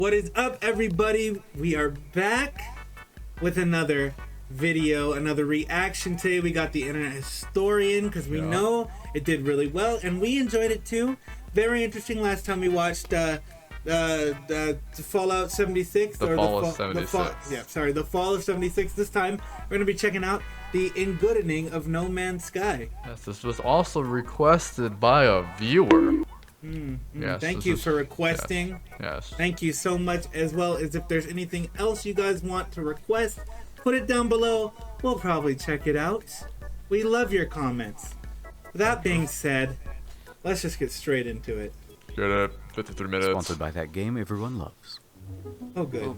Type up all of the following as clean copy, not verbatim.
What is up, everybody? We are back with another video, another reaction today. We got the Internet Historian because we know it did really well and we enjoyed it too. Very interesting. Last time we watched the Fallout 76 the Fall of 76. The Fall of 76. This time we're gonna be checking out the Engoodening of No Man's Sky. Yes, this was also requested by a viewer. Yes, thank you for requesting. Yes. Thank you so much, as well as if there's anything else you guys want to request, put it down below. We'll probably check it out. We love your comments. With that being said, let's just get straight into it. Straight up, 53 minutes. Sponsored by that game everyone loves. Oh, good.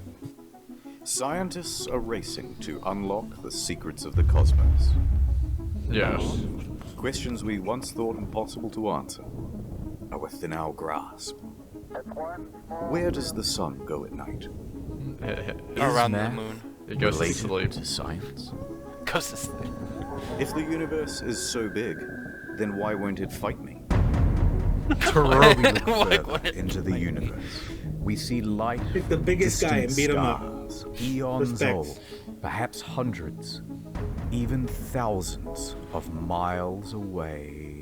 Scientists are racing to unlock the secrets of the cosmos. Yes. Questions we once thought impossible to answer are within our grasp. Where does the sun go at night? Around the moon. It goes to Related sleep. to science. Goes to sleep. If the universe is so big, then why won't it fight me? Where we look Like, further into the universe, we see light, Pick the biggest guy and beat him up. stars, eons Respect. old, perhaps hundreds, even thousands of miles away.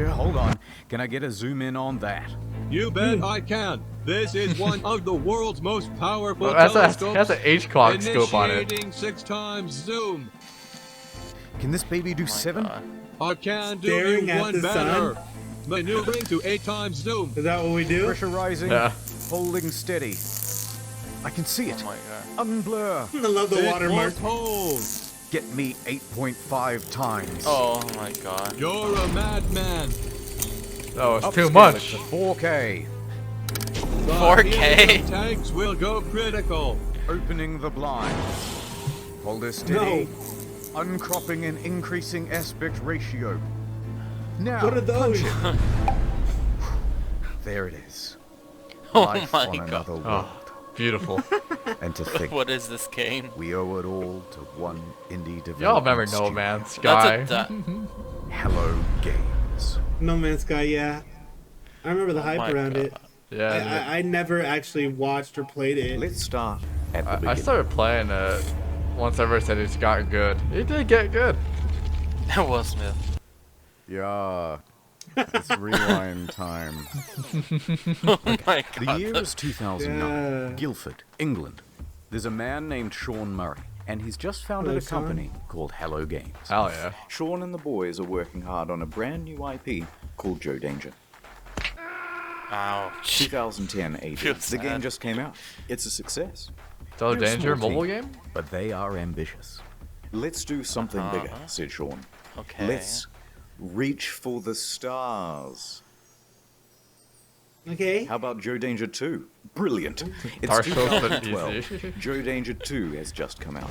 Hold on, can I get a zoom in on that? You bet I can. This is one of the world's most powerful Well, that's telescopes. an H-clock scope on it. Initiating 6 times zoom. Can this baby do 7? I can do Staring you at one the better. sun? Maneuvering to 8 times zoom. Is that what we do? Pressurizing, Yeah. holding steady. I can see it. Oh my god. Unblur. I love the It watermark. won't hold. Get me 8.5 times. Oh my god. You're a madman. Oh, it's too Upscale much. it to 4K. The 4K? helium tanks will go critical. Opening the blind. Hold it steady. Uncropping and increasing aspect ratio. Now, What are those? punch it. There it is. Oh Life my on god. another world. Oh, beautiful. And to think, What is this game? we owe it all to one indie developer. Y'all remember No Man's Sky? That's a Hello Games. No Man's Sky, yeah. I remember the hype my around it. Yeah. I never actually watched or played it. Let's start at the I beginning. started playing it once everyone said it's got good. It did get good. Will Smith. Yeah. It's rewind time. Oh my The god. year is 2009. Yeah. Guildford, England. There's a man named Sean Murray, and he's just founded Hello, a company called Hello Games. Hell yeah. Sean and the boys are working hard on a brand new IP called Joe Danger. Ouch. 2010 AD. Feel The game sad. just came out. It's a success. Dollar They're a Danger small mobile team, game? But they are ambitious. Let's do something bigger, said Sean. Okay. Let's reach for the stars. Okay. How about Joe Danger 2? Brilliant. It's Dark Souls, but 2012. easy. Joe Danger 2 has just come out.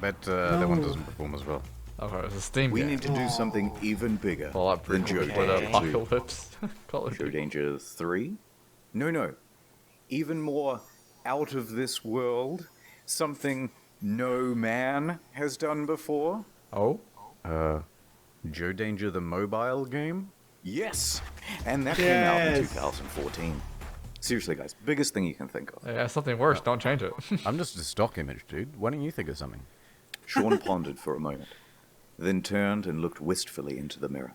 But that one doesn't perform as well. Okay, it's a Steam We game. need to do something even bigger Fallout than Joe prequel for the Danger 2. apocalypse. Call of Joe Duty. Danger 3? No. Even more out of this world. Something no man has done before. Oh? Joe Danger the mobile game? Yes! And that came out in Yes. 2014. Seriously, guys, biggest thing you can think of. Yeah, something worse. Don't change it. I'm just a stock image, dude. Why don't you think of something? Sean pondered for a moment, then turned and looked wistfully into the mirror.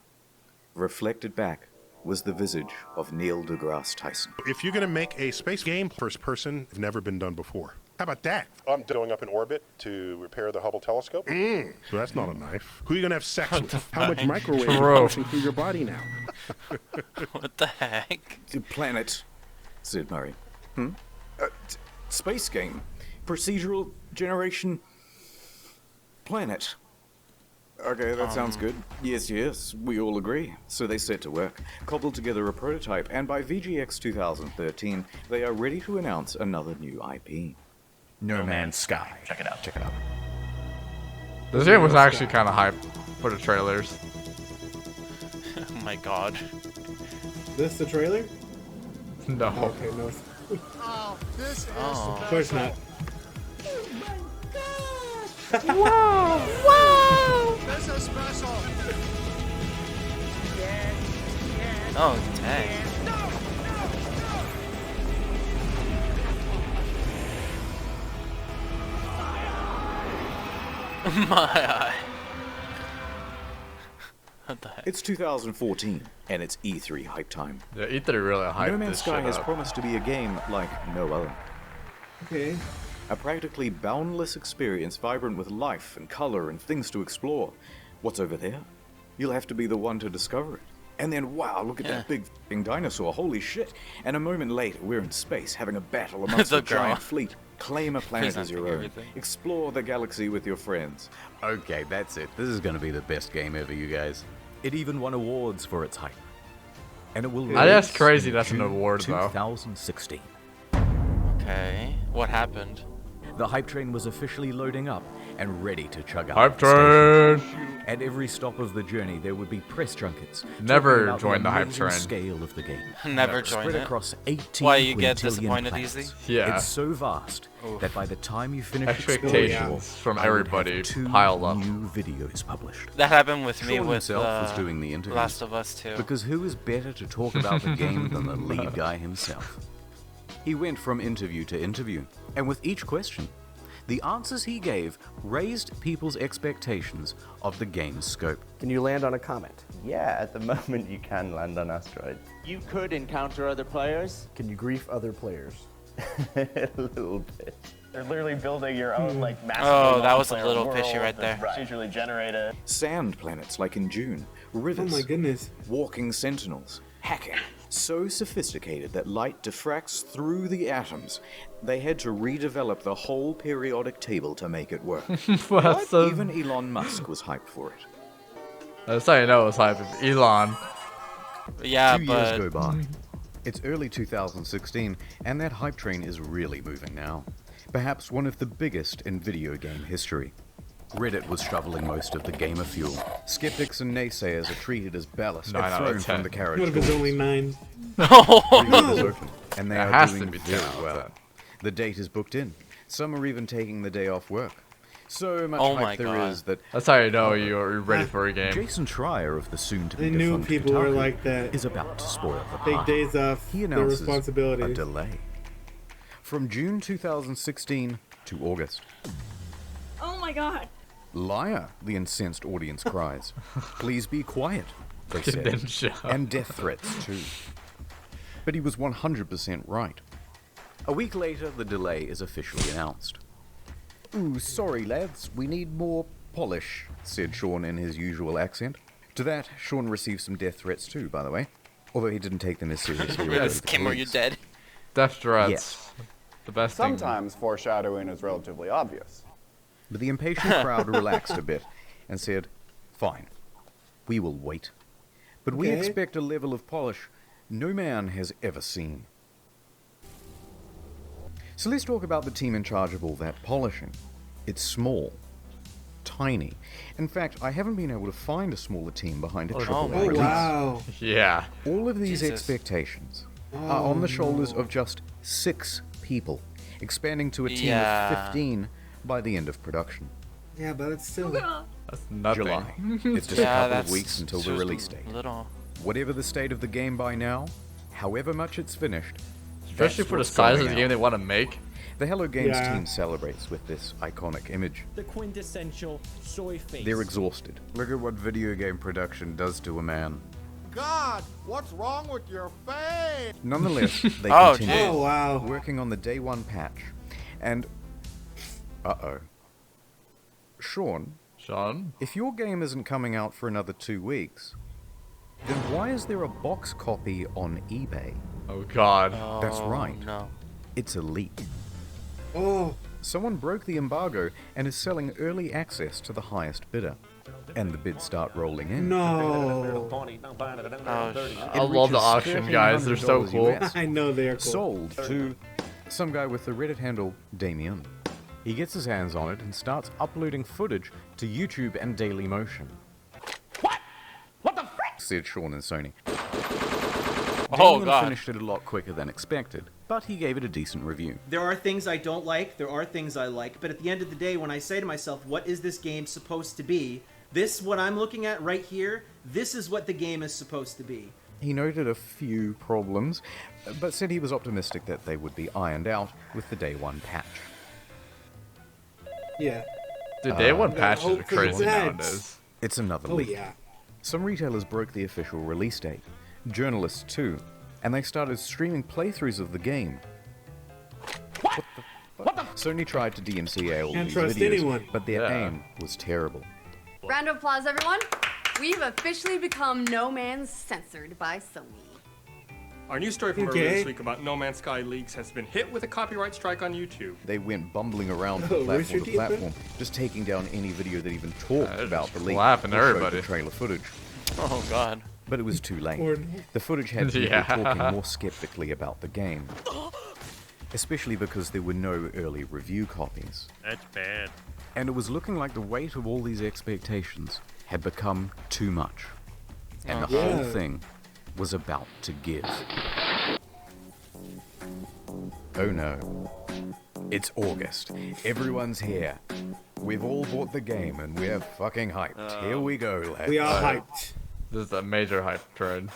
Reflected back was the visage of Neil deGrasse Tyson. If you're going to make a space game, first person, it's never been done before. How about that? I'm going up in orbit to repair the Hubble telescope. So that's not a knife. Who are you going to have sex with? How much microwave is True. passing through your body now? What the heck? The planet, said Murray. Space game. Procedural generation. Planet. Okay, that sounds good. Yes, we all agree. So they set to work, cobbled together a prototype, and by VGX 2013, they are ready to announce another new IP. No Man's Sky. Check it out. This game was actually kind of hype for the trailers. Oh my god. This the trailer? No. Okay, no. Oh. Of course not. Oh, dang. My eye. What the heck? It's 2014, and it's E3 hype time. Yeah, E3 really hyped No Man's this Sky shit has up. promised to be a game like no other. Okay. A practically boundless experience vibrant with life and color and things to explore. What's over there? You'll have to be the one to discover it. And then, wow, look at that big f***ing dinosaur, holy shit. And a moment later, we're in space having a battle amongst The a giant girl. fleet. Claim a planet as your Presenting own. everything. Explore the galaxy with your friends. Okay, that's it. This is going to be the best game ever, you guys. It even won awards for its hype. And it will That's release crazy in that's an June award, though. 2016. Okay. What happened? The hype train was officially loading up and ready to chug out. Hype the station. train! At every stop of the journey, there would be press junkets. Never talking about join the hype amazing train. Scale of the game. Never join Spread it. across 18 Why, you get quintillion disappointed planets. easy? Yeah. It's so vast that by the time you finish Expectations exploring, from I would everybody have 2 pile up. new videos published. That happened with me Sean with himself was doing the interviews. Last of Us 2. Because who is better to talk about the game than the lead guy himself? He went from interview to interview, and with each question, the answers he gave raised people's expectations of the game's scope. Can you land on a comet? Yeah, at the moment you can land on asteroids. You could encounter other players. Can you grief other players? A little bit. They're literally building your own like massive. Oh, that was a multiplayer little world fishy right that's there. Procedurally generated. Sand planets like in June. Oh Rivers. my goodness. Walking sentinels. Hacking. So sophisticated that light diffracts through the atoms. They had to redevelop the whole periodic table to make it work. Well, so, Even Elon Musk was hyped for it. that's how you know it's hype. It's Elon. Yeah, 2 years go but by. It's early 2016, and that hype train is really moving now. Perhaps one of the biggest in video game history. Reddit was shoveling most of the gamer fuel. Skeptics and naysayers are treated as ballast 9 and out of thrown 10. from the carriage What if it's doors. only 9? Pre-orders open, and they It are has doing to be very 10 out of well. 10. The date is booked in. Some are even taking the day off work. So much Oh hype my there God. is that That's how you know you're ready for a game. Jason Schreier of the soon-to-be I knew defunct people were Kotaku like that. is about to spoil the Take party. days off. He Their announces a responsibilities. delay from June 2016 to August. Oh my god. Liar, the incensed audience cries. Please be quiet, they Then said. shut up. And death threats, too. But he was 100% right. A week later, the delay is officially announced. Ooh, sorry lads, we need more polish, said Sean in his usual accent. To that, Sean received some death threats too, by the way. Although he didn't take them as seriously as the Kim, are you police. dead? Death threats. Yes. The best thing. Sometimes foreshadowing is relatively obvious. But the impatient crowd relaxed a bit and said, fine, we will wait. But we Okay. expect a level of polish no man has ever seen. So let's talk about the team in charge of all that polishing. It's small, tiny. In fact, I haven't been able to find a smaller team behind a triple my Oh, release. wow. Yeah. All of these Jesus. expectations are on the shoulders of just 6 people, expanding to a team Yeah. of 15 by the end of production. Yeah, but it's still. That's nothing. July. It's just Yeah, a couple that's of weeks until the just release date. Little. Whatever the state of the game by now, however much it's finished, Especially that's for the what's size of going the out. game they want to make. The Hello Games Yeah. team celebrates with this iconic image. The quintessential soy face. They're exhausted. Look at what video game production does to a man. God, what's wrong with your face? Nonetheless, they Oh, continue Oh, wow. working on the day one patch. And, uh-oh. Sean, if your game isn't coming out for another 2 weeks, then why is there a box copy on eBay? Oh god. That's Oh, right. No. It's a leak. Oh. Someone broke the embargo and is selling early access to the highest bidder. And the bids start rolling in. No. I love the auction guys. They're so cool. $1,300 I know they're cool. Sold to some guy with the Reddit handle Damien. He gets his hands on it and starts uploading footage to YouTube and Dailymotion. What the frick? Said Sean and Sony. Oh, Damien God. finished it a lot quicker than expected, but he gave it a decent review. There are things I don't like, there are things I like, but at the end of the day, when I say to myself, what is this game supposed to be? This, what I'm looking at right here, this is what the game is supposed to be. He noted a few problems, but said he was optimistic that they would be ironed out with the day one patch. Yeah. Dude, day one patches hope are for the crazy best. nowadays. It's another Oh leak. yeah. Some retailers broke the official release date. Journalists too. And they started streaming playthroughs of the game. What the fuck? Sony tried to DMCA all Can't these trust videos, anyone. but their aim was terrible. Round of applause, everyone. We've officially become No Man's censored by Sony. Our news story from earlier this week about No Man's Sky leaks has been hit with a copyright strike on YouTube. They went bumbling around from Oh, where's platform your to team, platform, just taking down any video that even talked about the leak. laughing at or showed everybody. the trailer footage. Oh god. But it was too late. Or- The footage had people Yeah. talking more skeptically about the game. Especially because there were no early review copies. That's bad. And it was looking like the weight of all these expectations had become too much. And the whole Yeah. thing was about to give. Oh no. It's August. Everyone's here. We've all bought the game and we're fucking hyped. Here we go, lads. We are hyped. This is a major hype train.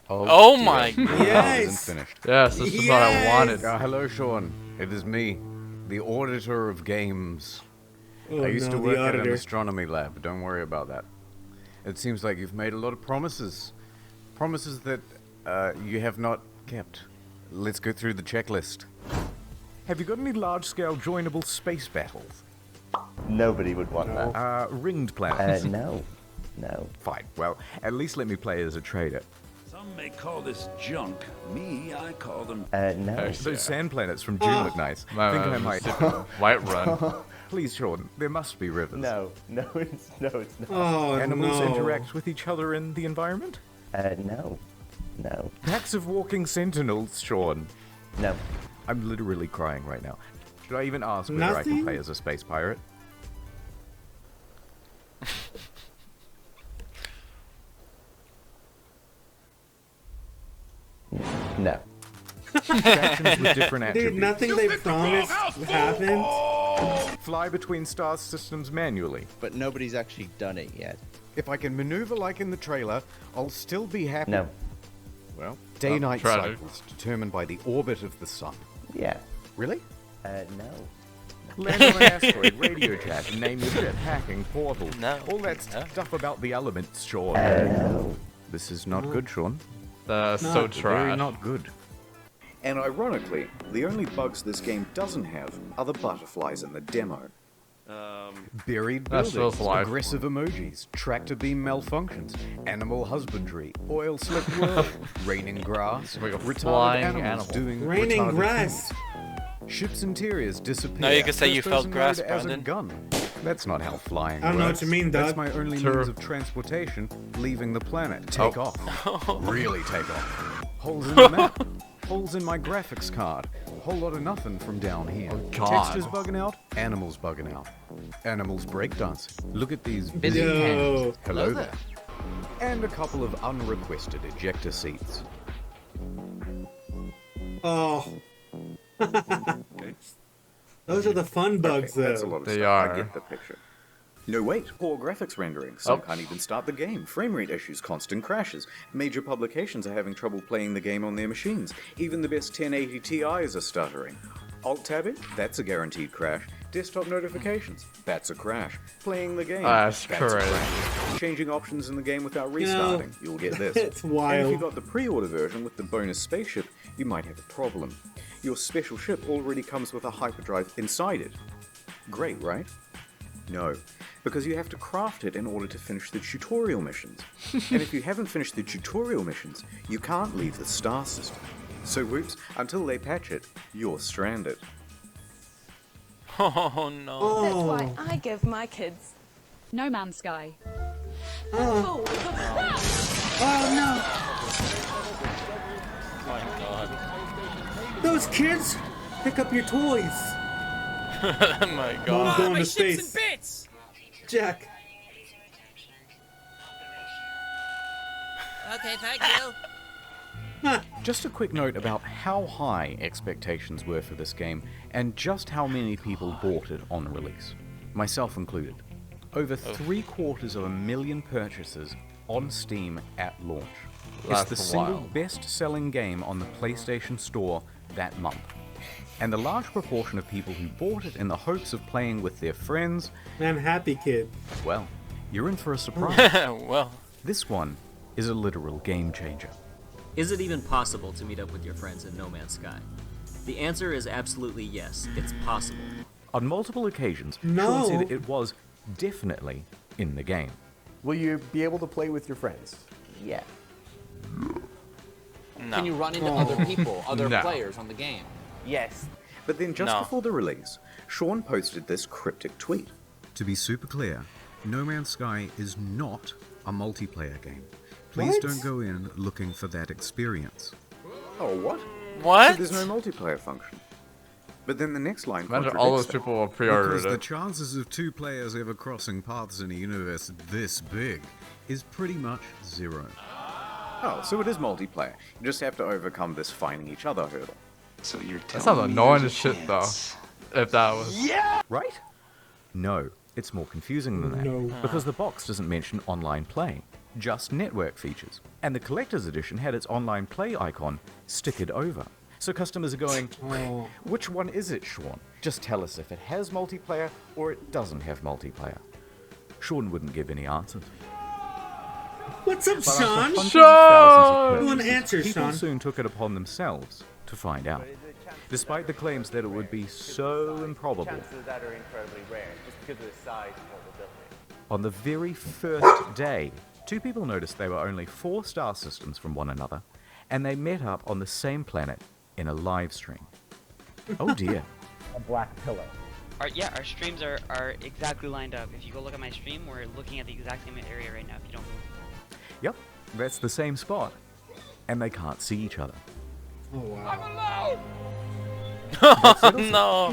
Oh dear. my Isn't Yes. finished. Yes, this is what I wanted. Hello, Sean. It is me, the auditor of games. Oh, I used no, to the work at an auditor. astronomy lab. Don't worry about that. It seems like you've made a lot of promises. Promises that you have not kept. Let's go through the checklist. Have you got any large-scale joinable space battles? Nobody would want that. Ringed planets? No. No. Fine. Well, at least let me play as a trader. Some may call this junk. Me, I call them. No. Those sand planets from June look nice. Think I might. White Run. Please, Sean. There must be rivers. No, it's not. Oh Animals no. interact with each other in the environment? No. Packs of walking sentinels, Sean. No. I'm literally crying right now. Should I even ask whether I can Nothing? play as a space pirate? No. Factions with different Dude, attributes. nothing they promised happened. Fly between star systems manually. But nobody's actually done it yet. If I can maneuver like in the trailer, I'll still be happy. No. Well, day-night tragic. cycles determined by the orbit of the sun. Yeah. Really? No. Land on an asteroid, radio chat, name your shit, hacking, portal. No. All that stuff about the elements, Sean. No. This is not good, Sean. That's so Very trash. not good. And ironically, the only bugs this game doesn't have are the butterflies in the demo. Buried That's buildings, still life. aggressive emojis, tractor beam malfunctions, animal husbandry, oil slick world, raining grass, Like a retarded flying animals animal. doing Raining retarded grass. things. Ships' interiors disappear. Now you can say you First felt person grass, mode as a Brandon. gun. That's not how flying I don't know works. what you mean, That's Doug. my only Sure. means of transportation, leaving the planet. Take Oh. off. Really take off. Holes in the map. Holes in my graphics card. Whole lot of nothing from down here. God. Textures bugging out. Animals bugging out. Animals breakdancing. Look at these busy Yo. hands. Hello there. And a couple of unrequested ejector seats. Oh. Those are the fun bugs, Okay, that's a though. lot of They stuff. are. I get the picture. No, wait. Poor graphics rendering. Some Oh. can't even start the game. Frame rate issues, constant crashes. Major publications are having trouble playing the game on their machines. Even the best 1080 Ti's are stuttering. Alt-tabbing? That's a guaranteed crash. Desktop notifications? That's a crash. Playing the game? That's a correct. crash. Changing options in the game without You know, restarting? You'll get this. it's And wild. if you got the pre-order version with the bonus spaceship, you might have a problem. Your special ship already comes with a hyperdrive inside it. Great, right? No, because you have to craft it in order to finish the tutorial missions. And if you haven't finished the tutorial missions, you can't leave the star system. So whoops, until they patch it, you're stranded. Oh no. That's why I give my kids No Man's Sky. Oh. Oh my god. Those kids, pick up your toys. Oh my Mom's god. going to space. bits! Jack. Okay, thank you. Just a quick note about how high expectations were for this game and just how many people bought it on release, myself included. Over 750,000 purchases on Steam at launch. That's it's the single wild. best-selling game on the PlayStation Store that month. And the large proportion of people who bought it in the hopes of playing with their friends... Man, happy kid. Well, you're in for a surprise. Well. This one is a literal game changer. Is it even possible to meet up with your friends in No Man's Sky? The answer is absolutely yes, it's possible. On multiple occasions, No. Sean said it was definitely in the game. Will you be able to play with your friends? Yeah. No. Can you run into other people, other players on the game? Yes. But then just No. before the release, Sean posted this cryptic tweet. To be super clear, No Man's Sky is not a multiplayer game. Please What? don't go in looking for that experience. Oh, what? What? So there's no multiplayer function. But then the next line Imagine all those contradicts people that. will pre-order Because the it. chances of two players ever crossing paths in a universe this big is pretty much zero. Oh, so it is multiplayer. You just have to overcome this finding each other hurdle. So you're That sounds annoying as shit, though. If that was. Yeah! Right? No, it's more confusing than that. No. Because the box doesn't mention online play, just network features. And the collector's edition had its online play icon stickered over. So customers are going, which one is it, Sean? Just tell us if it has multiplayer or it doesn't have multiplayer. Sean wouldn't give any answers. What's up, But after Sean? hundreds of thousands of You want purchases, answers, people Sean? soon took it upon themselves to find out. Despite the claims that it would be so improbable, Chances that are incredibly rare, just because of the size of what we're building. on the very first day, two people noticed they were only 4 star systems from one another, and they met up on the same planet in a live stream. Oh dear. A black pillow. Our streams are exactly lined up. If you go look at my stream, we're looking at the exact same area right now if you don't move. Yep, that's the same spot. And they can't see each other. Oh, wow. No.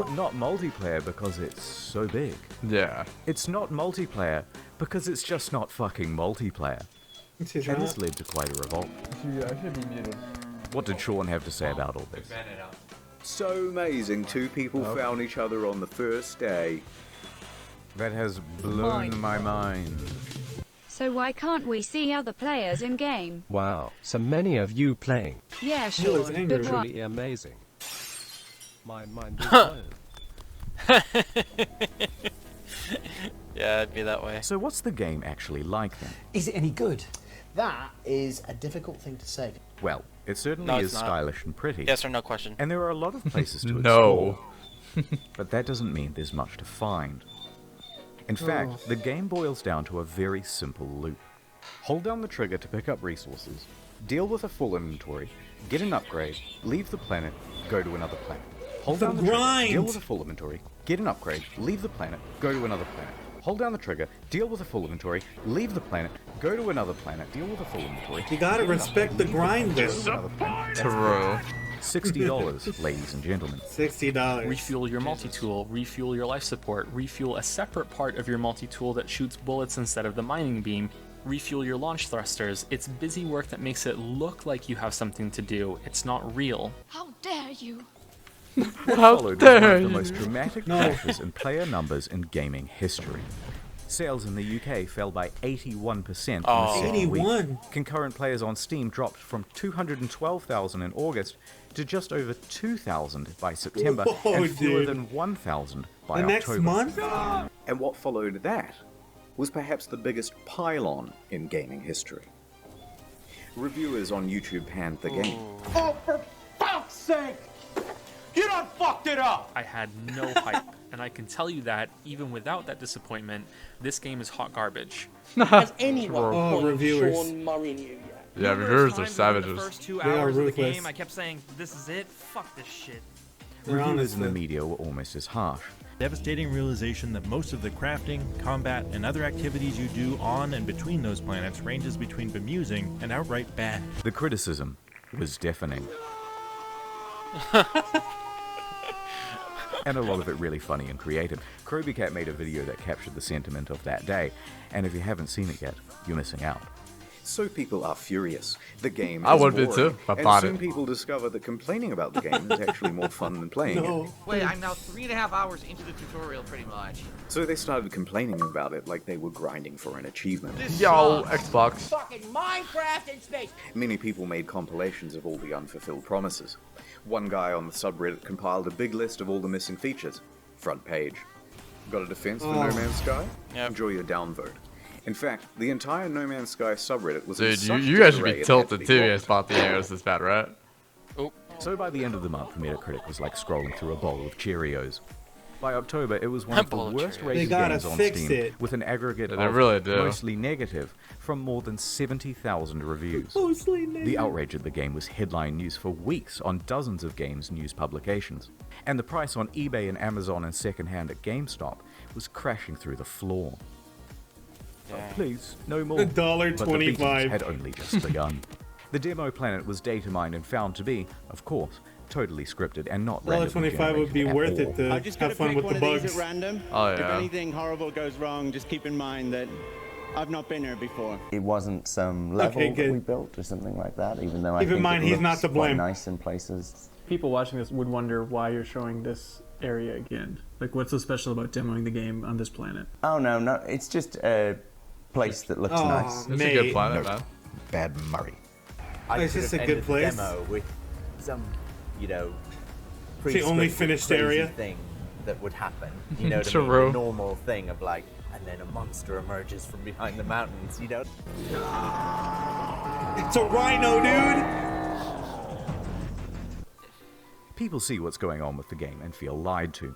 It's not multiplayer because it's so big. Yeah. It's not multiplayer because it's just not fucking multiplayer. And this led to quite a revolt. I should be muted. What did Sean have to say about all this? So amazing, two people found each other on the first day. That has blown my mind. So why can't we see other players in game? Wow, so many of you playing. Yeah, sure. But why? Truly amazing. My mind is blown. Yeah, it'd be that way. So what's the game actually like then? Is it any good? That is a difficult thing to say. Well, it certainly No, it's is not. stylish and pretty. Yes or no question. And there are a lot of places to No. explore. But that doesn't mean there's much to find. In fact, the game boils down to a very simple loop. Hold down the trigger to pick up resources, deal with a full inventory, get an upgrade, leave the planet, go to another planet. Hold down the trigger, deal with a full inventory, get an upgrade, leave the planet, go to another planet. Hold down the trigger, deal with a full inventory, leave the planet, go to another planet, deal with a full inventory. You gotta respect the grind, though. True. $60, ladies and gentlemen. $60. Refuel your multi-tool, refuel your life support, refuel a separate part of your multi-tool that shoots bullets instead of the mining beam, refuel your launch thrusters. It's busy work that makes it look like you have something to do. It's not real. How dare you? What followed was one of the most dramatic crashes in player numbers in gaming history. Sales in the UK fell by 81% in the second 81. week. Concurrent players on Steam dropped from 212,000 in August to just over 2,000 by September Whoa, and fewer dude. than 1,000 by The next October. month? And what followed that was perhaps the biggest pylon in gaming history. Reviewers on YouTube panned the game. Oh, for fuck's sake! You done fucked it up! I had no hype, and I can tell you that, even without that disappointment, this game is hot garbage. Has anyone Oh, called reviewers. Sean Murray yet? Yeah, reviewers are The savages. first 2 They are hours of the ruthless. game, I kept saying, "This is it. Fuck this shit." Reviewers in the media were almost as harsh. Devastating realization that most of the crafting, combat, and other activities you do on and between those planets ranges between bemusing and outright bad. The criticism was deafening. And a lot of it really funny and creative. Krobycat made a video that captured the sentiment of that day, and if you haven't seen it yet, you're missing out. So people are furious. The game I is would be boring, too. I and bought soon it. people discover that complaining about the game is actually more fun than playing it. Wait, I'm now 3.5 hours into the tutorial, pretty much. So they started complaining about it like they were grinding for an achievement. Yo, Xbox. Fucking Minecraft in space. Many people made compilations of all the unfulfilled promises. One guy on the subreddit compiled a big list of all the missing features. Front page. Got a defense for No Man's Sky? Enjoy your downvote. In fact, the entire No Man's Sky subreddit was in Dude, such you guys should disarray be it tilted had too. to You guys bought the arrows this bad, right? So by the end of the month, Metacritic was like scrolling through a bowl of Cheerios. By October, it was one of the worst rated games on Steam, with an aggregate of mostly negative from more than 70,000 reviews. The outrage at the game was headline news for weeks on dozens of games news publications, and the price on eBay and Amazon and secondhand at GameStop was crashing through the floor. Please, no more. $1.25. But the beatings had only just begun. The demo planet was data mined and found to be, of course, totally scripted and not randomly $1.25 would be worth it to I've just have got to fun pick with one the of these bugs. at random. Oh, If yeah. anything horrible goes wrong, just keep in mind that I've not been here before. It wasn't some level Okay, that good. we built or something like that, even though I Keep in think mind, it he's looks not to quite blame. nice in places. People watching this would wonder why you're showing this area again. Like, what's so special about demoing the game on this planet? Oh no, it's just a place that looks nice. It's a good planet, man. Bad Murray. It's just a good place. Demo with some, you know, It's the only pre-scripted finished crazy area thing that would happen. You know what I mean? True. The normal thing of like, and then a monster emerges from behind the mountains. You know. It's a rhino, dude. People see what's going on with the game and feel lied to.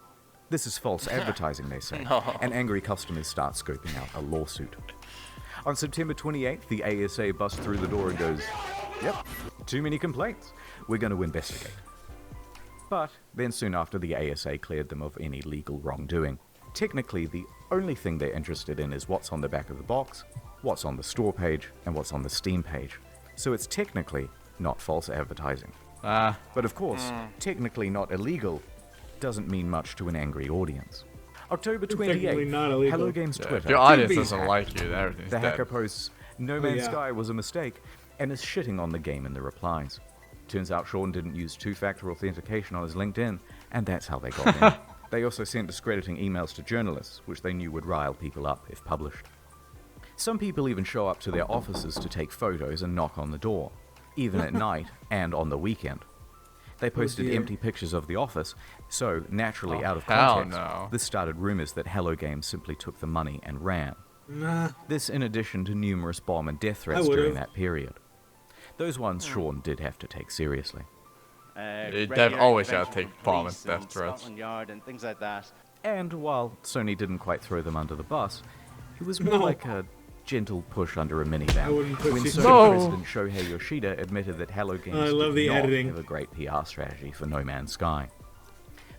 This is false advertising, they say, No. and angry customers start scoping out a lawsuit. On September 28th, the ASA busts through the door and goes, "Yep, too many complaints. We're going to investigate." But then soon after, the ASA cleared them of any legal wrongdoing. Technically, the only thing they're interested in is what's on the back of the box, what's on the store page, and what's on the Steam page. So it's technically not false advertising. But of course, technically not illegal doesn't mean much to an angry audience. October Technically 28th, not illegal. Hello Games Yeah, Twitter. if your audience doesn't like you, everything's The dead. hacker posts, "No Man's Sky was a mistake," and is shitting on the game in the replies. Turns out Sean didn't use two-factor authentication on his LinkedIn, and that's how they got in. They also sent discrediting emails to journalists, which they knew would rile people up if published. Some people even show up to their offices to take photos and knock on the door, even at night and on the weekend. They posted dear. empty pictures of the office, so naturally out of hell context, no. this started rumors that Hello Games simply took the money and ran. Nah. This in addition to numerous bomb and death I threats would've. during that period. Those ones Sean did have to take seriously. They've always got to take bomb and death threats. Scotland Yard and things like that. And while Sony didn't quite throw them under the bus, it was more like a gentle push under a minivan. I wouldn't push When you. Sony No. President Shohei Yoshida admitted that Hello Games I love did the not editing. have a great PR strategy for No Man's Sky.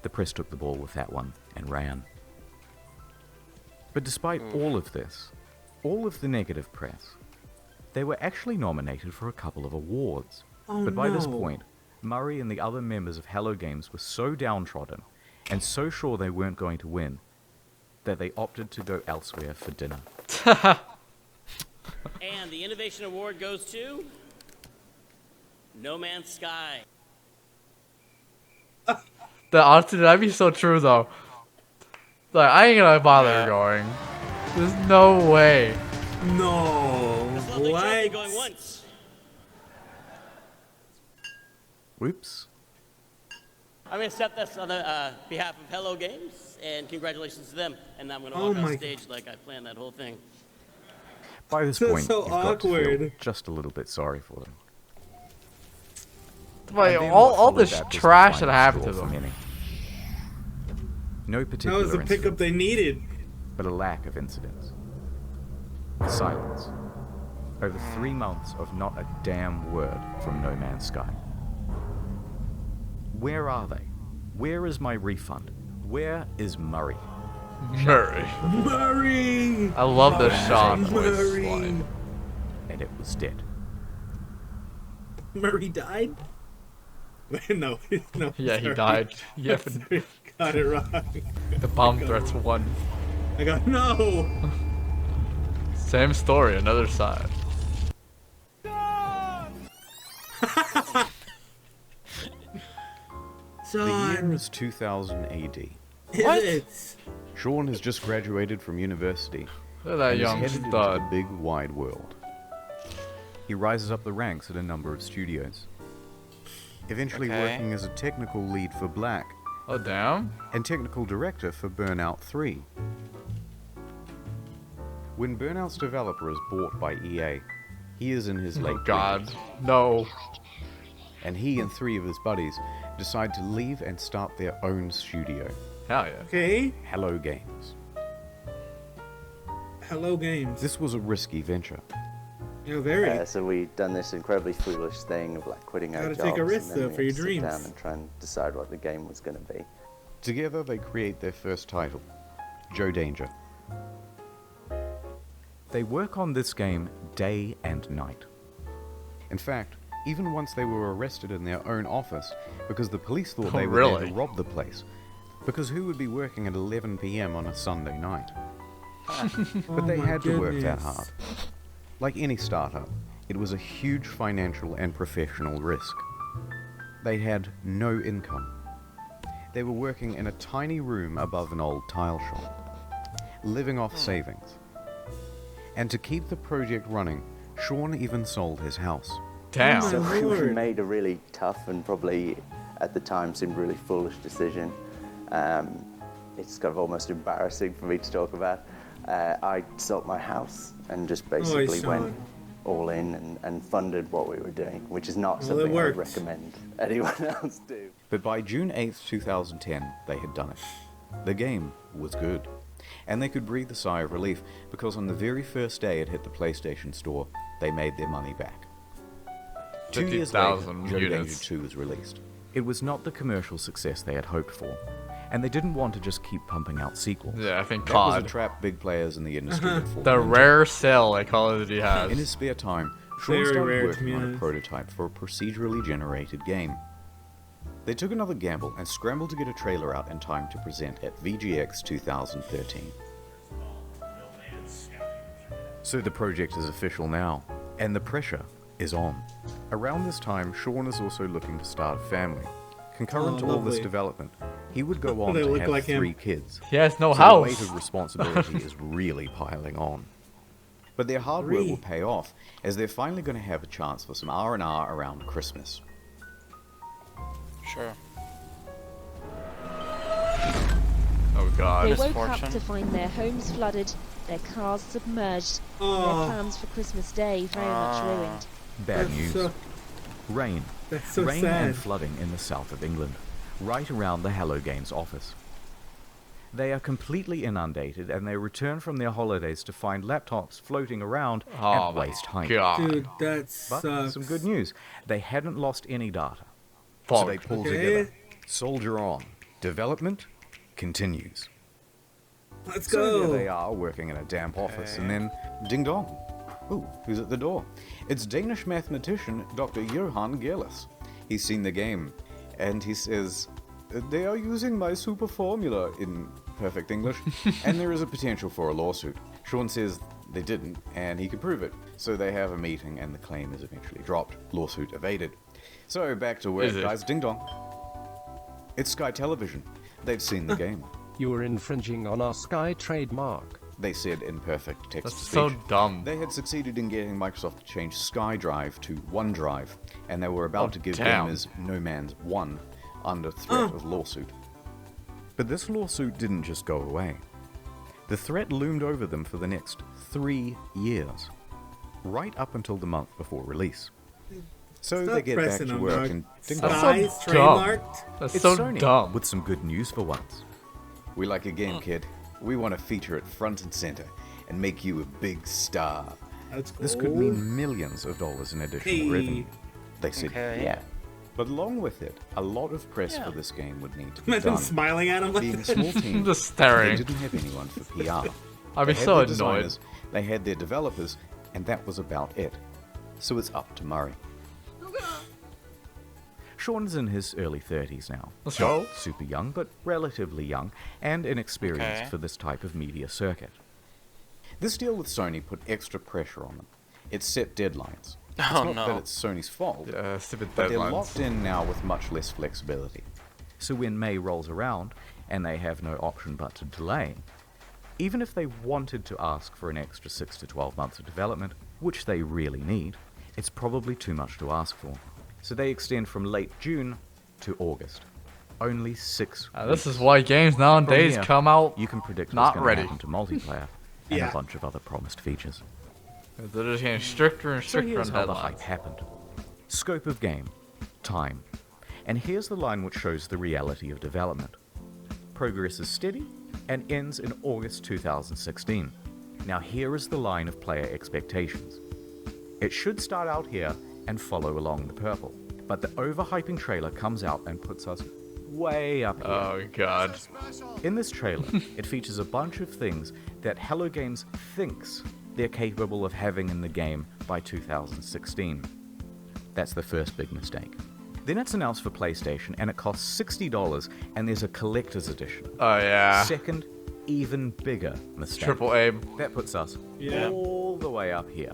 The press took the ball with that one and ran. But despite all of this, all of the negative press, they were actually nominated for a couple of awards. Oh, But by this no. point, Murray and the other members of Hello Games were so downtrodden and so sure they weren't going to win that they opted to go elsewhere for dinner. And the Innovation Award goes to No Man's Sky. Honestly, that'd be so true though. Like, I ain't gonna bother going. There's no way. No. What? Going once. Whoops. I'm going to accept this on the behalf of Hello Games, and congratulations to them. And I'm going to Oh walk my on stage like I planned that whole thing. By this That's point, so you've got to feel awkward. just a little bit sorry for them. Like, And then all what followed this that was the trash that final happened straw to for them. many. No That particular was the incident, pickup they needed. but a lack of incidents. Silence. Over 3 months of not a damn word from No Man's Sky. Where are they? Where is my refund? Where is Murray? Murray. Murray! I love the shot. Murray! And it was dead. Murray died? No, no. Yeah, he sorry. died. Yep. Sorry, got it wrong. The bomb threats won. I got no. Same story, another side. Sean. The year is 2000 AD. Is it? Sean has just graduated from university. Look at that and young is headed stud. into the big wide world. He rises up the ranks at a number of studios, eventually working as a technical lead for Black. Oh damn! And technical director for Burnout 3. When Burnout's developer is bought by EA, he is in his late 20s. No. And he and 3 of his buddies decide to leave and start their own studio. Hell yeah. Okay. Hello Games. Hello Games. This was a risky venture. Yeah, very. So we've done this incredibly foolish thing of like quitting our Gotta jobs. take a risk, and then though, we for your had to sit dreams. down and try and decide what the game was going to be. Together they create their first title, Joe Danger. They work on this game day and night. In fact, even once they were arrested in their own office because the police thought they were there to rob the place. Because who would be working at 11 PM on a Sunday night? But they had to work that hard. Like any startup, it was a huge financial and professional risk. They had no income. They were working in a tiny room above an old tile shop, living off savings. And to keep the project running, Sean even sold his house. Damn. So we made a really tough and probably at the time seemed really foolish decision. It's kind of almost embarrassing for me to talk about. I sold my house and just basically went all in and funded what we were doing, which is not something I would recommend anyone else do. But by June 8th, 2010, they had done it. The game was good. And they could breathe a sigh of relief because on the very first day it hit the PlayStation Store, they made their money back. 2 years later, Joe Danger 2 was released. It was not the commercial success they had hoped for, and they didn't want to just keep pumping out sequels. Yeah, I think that COD. was a trap big players in the industry had fallen The into. rare sell that Call of Duty has. In his spare time, Sean Very started rare to working be on a honest. prototype for a procedurally generated game. They took another gamble and scrambled to get a trailer out in time to present at VGX 2013. So the project is official now, and the pressure is on. Around this time, Sean is also looking to start a family. Concurrent to all this lovely. development, he would go on They to look have like him. 3 kids. He has no so house. The weight of responsibility is really piling on. But their hard work will pay off, as they're finally going to have a chance for some R&R around Christmas. Sure. Oh god. They woke up to find their homes flooded, their cars submerged, and their plans for Christmas Day very much ruined. Bad news. Rain. That's so Rain sad. and flooding in the south of England, right around the Hello Games office. They are completely inundated and they return from their holidays to find laptops floating around Oh at my waist height. God. Dude, that But sucks. some good news. They hadn't lost any data. Fuck. So they pull together. Soldier on. Development continues. Let's So go. here they are working in a damp office and then ding dong. Ooh, who's at the door? It's Danish mathematician Dr. Johan Gillis. He's seen the game and he says, "They are using my super formula," in perfect English, and there is a potential for a lawsuit. Sean says they didn't, and he can prove it. So they have a meeting, and the claim is eventually dropped. Lawsuit evaded. So back to work, Is it? guys. Ding dong. It's Sky Television. They've seen the game. You were infringing on our Sky trademark. They said in perfect That's text-to-speech. so dumb. They had succeeded in getting Microsoft to change SkyDrive to OneDrive, and they were about to give damn. gamers No Man's 1 under threat of lawsuit. But this lawsuit didn't just go away. The threat loomed over them for the next 3 years, right up until the month before release. So Stop they get back pressing to them, work dog. and ding That's dong. so Sky's dumb. trademarked. That's It's so Sony dumb. with some good news for once. We like your game, kid. We want to feature it front and center and make you a big star. That's cool. This could mean millions of dollars in additional Hey. revenue. They said, Okay. yeah. But along with it, a lot of press for this game would need to be Imagine done. smiling at him like Being a that. small team, Just staring. they didn't have anyone for PR. I'd be They had so their annoyed. designers, they had their developers, and that was about it. So it's up to Murray. Sean's in his early 30s now. Let's Not go. super young, but relatively young, and inexperienced Okay. for this type of media circuit. This deal with Sony put extra pressure on them. It set deadlines. It's Oh, not no. that it's Sony's fault, Stupid but they're deadlines. locked in now with much less flexibility. So when May rolls around, and they have no option but to delay, even if they wanted to ask for an extra 6 to 12 months of development, which they really need, it's probably too much to ask for. So they extend from late June to August. Only 6 weeks. This is why games nowadays From here, come out you can predict not what's going ready. to happen to multiplayer and a bunch of other promised features. They're just getting stricter and So stricter here's on how the hype deadlines. happened. Scope of game, time. And here's the line which shows the reality of development. Progress is steady and ends in August 2016. Now here is the line of player expectations. It should start out here and follow along the purple, but the overhyping trailer comes out and puts us way up here. Oh god. In this trailer, it features a bunch of things that Hello Games thinks they're capable of having in the game by 2016. That's the first big mistake. Then it's announced for PlayStation and it costs $60 and there's a collector's edition. Oh yeah. Second, even bigger mistake. Triple A. That puts us Yeah. all the way up here.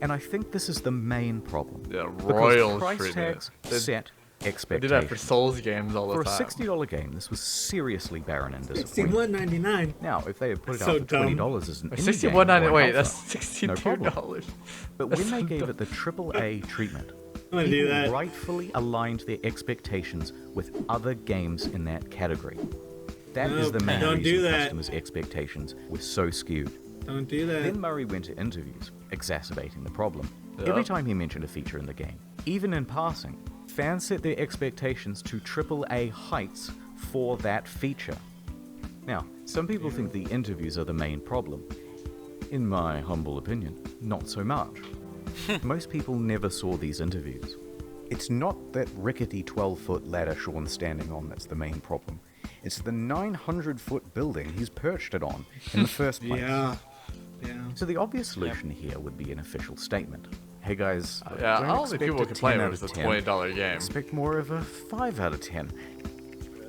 And I think this is the main problem. Yeah, Because Royals price treated tags it. They- set They expectations. do that for Souls games all the For a time. $60 game, this was seriously barren and disappointing. $61.99. Now, if they had put it So out for $20 dumb. as an indie $61.99. game, Wait, or that's alpha, no $62. problem. But when they gave it the AAA treatment, I'm gonna do people that. rightfully aligned their expectations with other games in that category. That is the main Don't do reason that. customers' expectations were so skewed. Don't do that. Then Murray went to interviews, exacerbating the problem. Yeah. Every time he mentioned a feature in the game, even in passing, fans set their expectations to AAA heights for that feature. Now, some people think the interviews are the main problem. In my humble opinion, not so much. Most people never saw these interviews. It's not that rickety 12-foot ladder Sean's standing on that's the main problem. It's the 900-foot building he's perched it on in the first place. Yeah. So the obvious solution here would be an official statement. Hey guys, Yeah, don't I don't think expect people a complain 10 it out was of a 10. $20 game. Expect more of a 5 out of 10.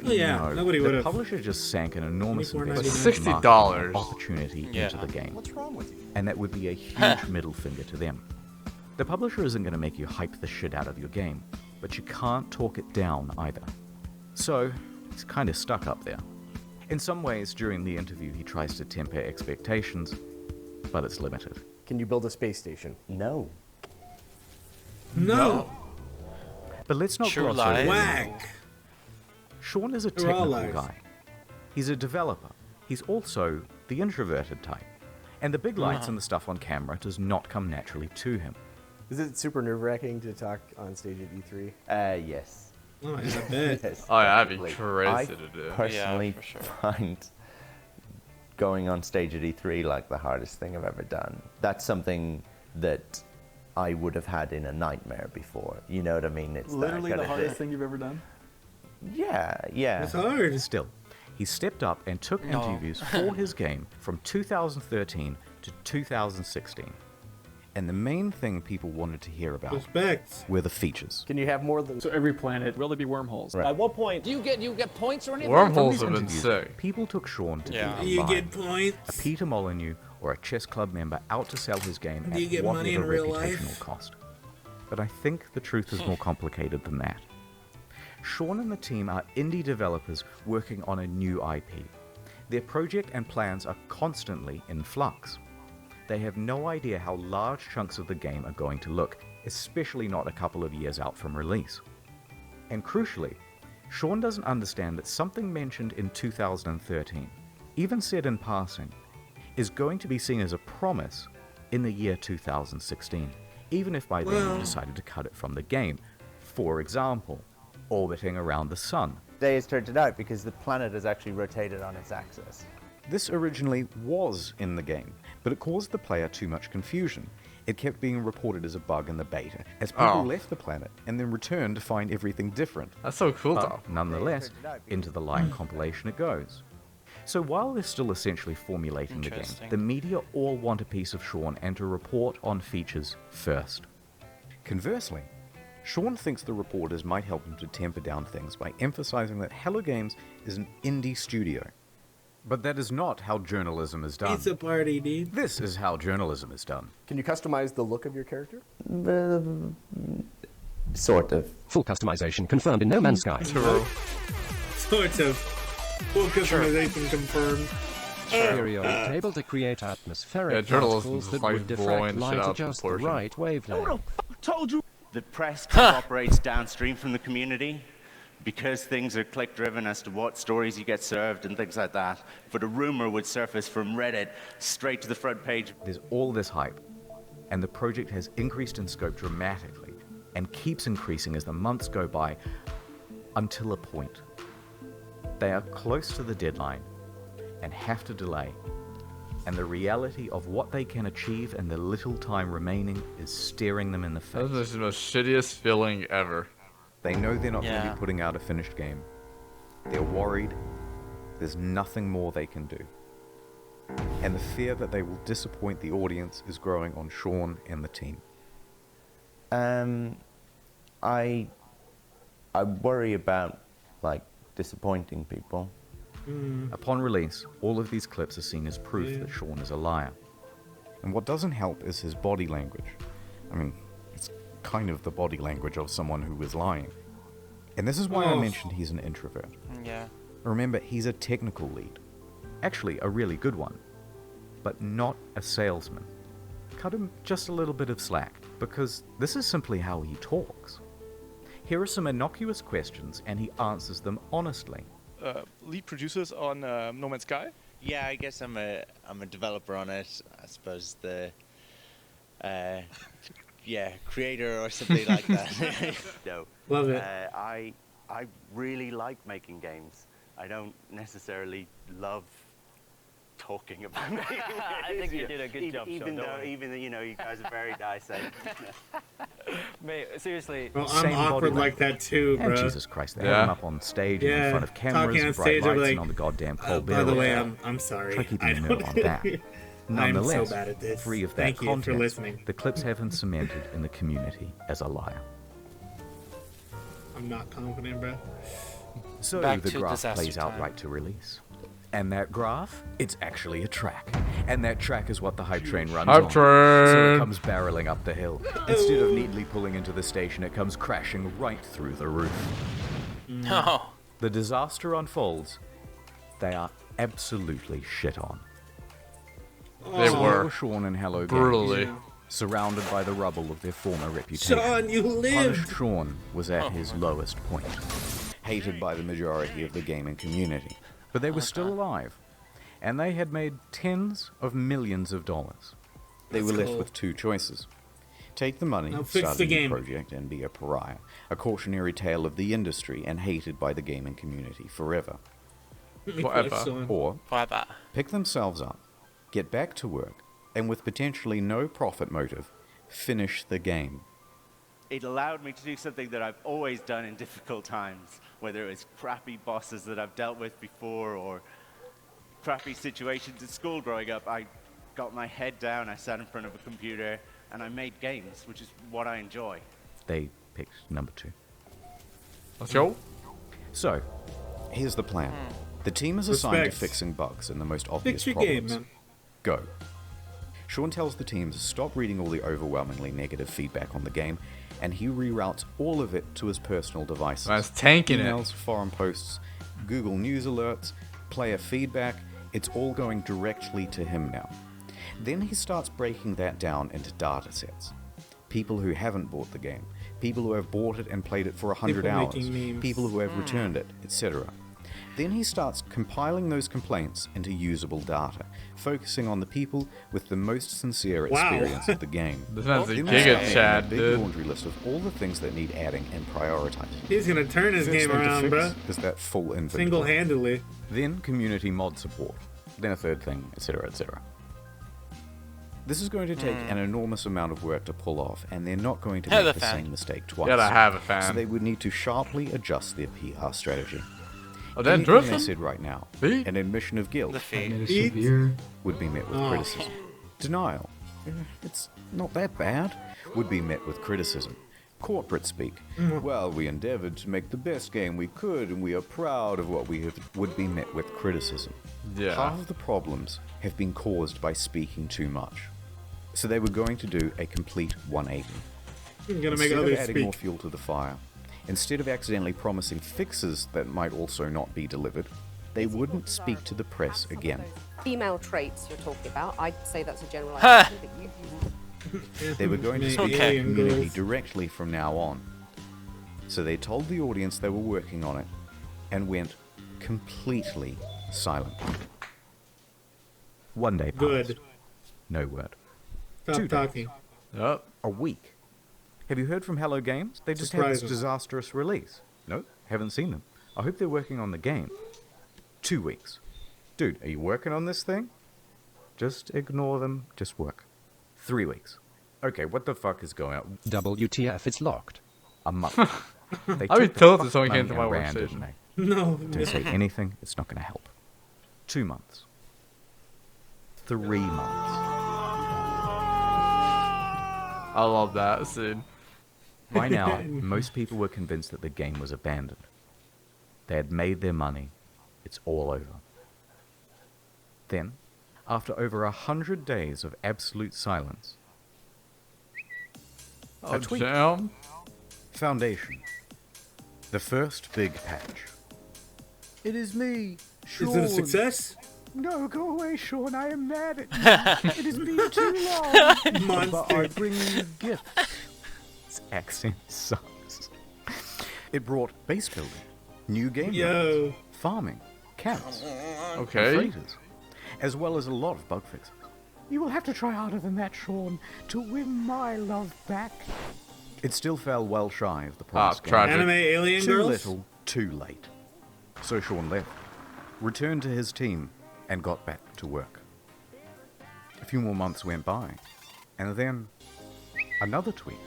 Oh, yeah, No, nobody the would've. publisher just sank an enormous $24.99. investment $60. marketing opportunity Yeah. into the game. What's wrong with you? And that would be a huge middle finger to them. The publisher isn't going to make you hype the shit out of your game, but you can't talk it down either. So, it's kind of stuck up there. In some ways, during the interview, he tries to temper expectations, but it's limited. Can you build a space station? No. No. But let's not True gloss lies. over. Whack. Sean is a They're all technical lies. guy. He's a developer. He's also the introverted type. And the big lights and the stuff on camera does not come naturally to him. Is it super nerve-wracking to talk on stage at E3? Yes. Oh, I bet. Yes, Oh, yeah, that'd be definitely. crazy I to do. personally Yeah, for sure. find going on stage at E3 like the hardest thing I've ever done. That's something that I would have had in a nightmare before. You know what I mean? It's that Literally kind the of hardest thing. thing you've ever done? Yeah, yeah. It's hard. Still, he stepped up and took No. interviews for his game from 2013 to 2016. And the main thing people wanted to hear about Respect. were the features. Can you have more than... So every planet, will there be wormholes? Right. At what point? Do you get points or anything? From Wormholes these have been interviews, sick. people took Sean to Yeah. be a You liar, get points. a Peter Molyneux or a chess club member out to sell his game Do you at get money in whatever real reputational life? cost. But I think the truth is more complicated than that. Sean and the team are indie developers working on a new IP. Their project and plans are constantly in flux. They have no idea how large chunks of the game are going to look, especially not a couple of years out from release. And crucially, Sean doesn't understand that something mentioned in 2013, even said in passing, is going to be seen as a promise in the year 2016, even if by then you Well- decided to cut it from the game. For example, orbiting around the sun. Day has turned it out because the planet has actually rotated on its axis. This originally was in the game, but it caused the player too much confusion. It kept being reported as a bug in the beta, as people Oh. left the planet and then returned to find everything different. That's so cool, though. But nonetheless, into the line compilation it goes. So while they're still essentially formulating the game, Interesting. the media all want a piece of Sean and to report on features first. Conversely, Sean thinks the reporters might help him to temper down things by emphasizing that Hello Games is an indie studio. But that is not how journalism is done. It's a party, dude. This is how journalism is done. Can you customize the look of your character? Sort of. Full customization confirmed in No Man's Sky. True. sorts of full customization confirmed. Superior able to create atmospheric particles that would diffract light at just the right wavelength. Told you. The press operates downstream from the community because things are click-driven as to what stories you get served and things like that. But a rumor would surface from Reddit straight to the front page. There's all this hype, and the project has increased in scope dramatically and keeps increasing as the months go by until a point. They are close to the deadline and have to delay, and the reality of what they can achieve in the little time remaining is staring them in the face. This is the most shittiest feeling ever. They know they're not going to be putting out a finished game. They're worried. There's nothing more they can do. And the fear that they will disappoint the audience is growing on Sean and the team. I worry about, like, disappointing people. Upon release, all of these clips are seen as proof that Sean is a liar. And what doesn't help is his body language. I mean, it's kind of the body language of someone who is lying. And this is why I mentioned he's an introvert. Yeah. Remember, he's a technical lead. Actually, a really good one. But not a salesman. Cut him just a little bit of slack, because this is simply how he talks. Here are some innocuous questions, and he answers them honestly. Lead producers on No Man's Sky? Yeah, I guess I'm a developer on it. I suppose the creator or something like that. No. Love it. I really like making games. I don't necessarily love talking about making games. I think you did a good job, even Sean, though you guys are very nice. Mate, seriously. Well, I'm awkward like that too, bro. And Jesus Christ, they have him up on stage and in front of cameras and bright lights and on the goddamn cold by the way, I'm sorry. Try keeping a note on that. Nonetheless, I'm so bad at this. free of that Thank you for context, listening. the clips have him cemented in the community as a liar. I'm not confident, bro. So the graph plays out right to release. And that graph, it's actually a track. And that track is what the hype train runs on. So it comes barreling up the hill. Instead of neatly pulling into the station, it comes crashing right through the roof. No. The disaster unfolds. They are absolutely shit on. They were. Sean and Hello Brutally. Games, surrounded by the rubble of their former reputation. Sean, you lived! Punished Sean was at his lowest point. Hated by the majority of the gaming community. But they were still alive. And they had made tens of millions of dollars. They were left with two choices. Take the money, start a new project, and be a pariah. A cautionary tale of the industry and hated by the gaming community forever. Forever. Or pick themselves up, get back to work, and with potentially no profit motive, finish the game. It allowed me to do something that I've always done in difficult times, whether it was crappy bosses that I've dealt with before or crappy situations at school growing up. I got my head down, I sat in front of a computer, and I made games, which is what I enjoy. They picked number 2. Let's go. So, here's the plan. The team is assigned to fixing bugs and the most obvious problems. Game, Go. Sean tells the team to stop reading all the overwhelmingly negative feedback on the game, and he reroutes all of it to his personal devices. That's tanking Emails, forum posts, Google News alerts, player feedback, it's all going directly to him now. Then he starts breaking that down into data sets. People who haven't bought the game, people who have bought it and played it for 100 hours, people who have returned it, etc. Then he starts compiling those complaints into usable data, focusing on the people with the most sincere experience of the game. This sounds a Then giga we chat, a big dude. laundry list of all the things that need adding and prioritizing. He's gonna turn his First game thing to around, fix bro. is that full inventory. Single-handedly. Then community mod support. Then a third thing, etc., etc. This is going to take an enormous amount of work to pull off, and they're not going to make the same mistake twice. Gotta have a fan. So they would need to sharply adjust their PR strategy. Oh, then Anything Griffin? they said right now, an admission of guilt would be met with criticism. Denial, it's not that bad, would be met with criticism. Corporate speak, well, we endeavored to make the best game we could, and we are proud of what we have, would be met with criticism. Yeah. Half of the problems have been caused by speaking too much. So they were going to do a complete 180. You're gonna make Instead of others adding speak. more fuel to the fire, Instead of accidentally promising fixes that might also not be delivered, they wouldn't speak to the press again. Female traits you're talking about, I'd say that's a generalization, but you... They were going to speak to the community directly from now on. So they told the audience they were working on it and went completely silent. One day passed. Good. No word. Stop 2 talking. days. Yep. A week. Have you heard from Hello Games? They just had this disastrous release. Nope, haven't seen them. I hope they're working on the game. 2 weeks. Dude, are you working on this thing? Just ignore them, just work. 3 weeks. Okay, what the fuck is going on? WTF, it's locked. A month. They I'd be took the tilted if fuck someone came money to my and ran, workstation. didn't they? No. Don't say anything, it's not going to help. 2 months. 3 months. I love that scene. By now, most people were convinced that the game was abandoned. They had made their money. It's all over. Then, after over 100 days of absolute silence, a tweet. Damn. Foundation. The first big patch. It is me, Sean. Is it a success? No, go away, Sean. I am mad at you. It has been too long. Monster. But I bring you gifts. This accent sucks. It brought base building, new game modes, farming, camps, Okay. and freighters, as well as a lot of bug fixes. You will have to try harder than that, Sean, to win my love back. It still fell well shy of the promised game. tragic. Anime alien Too girls? little, too late. So Sean left, returned to his team, and got back to work. A few more months went by, and then another tweet.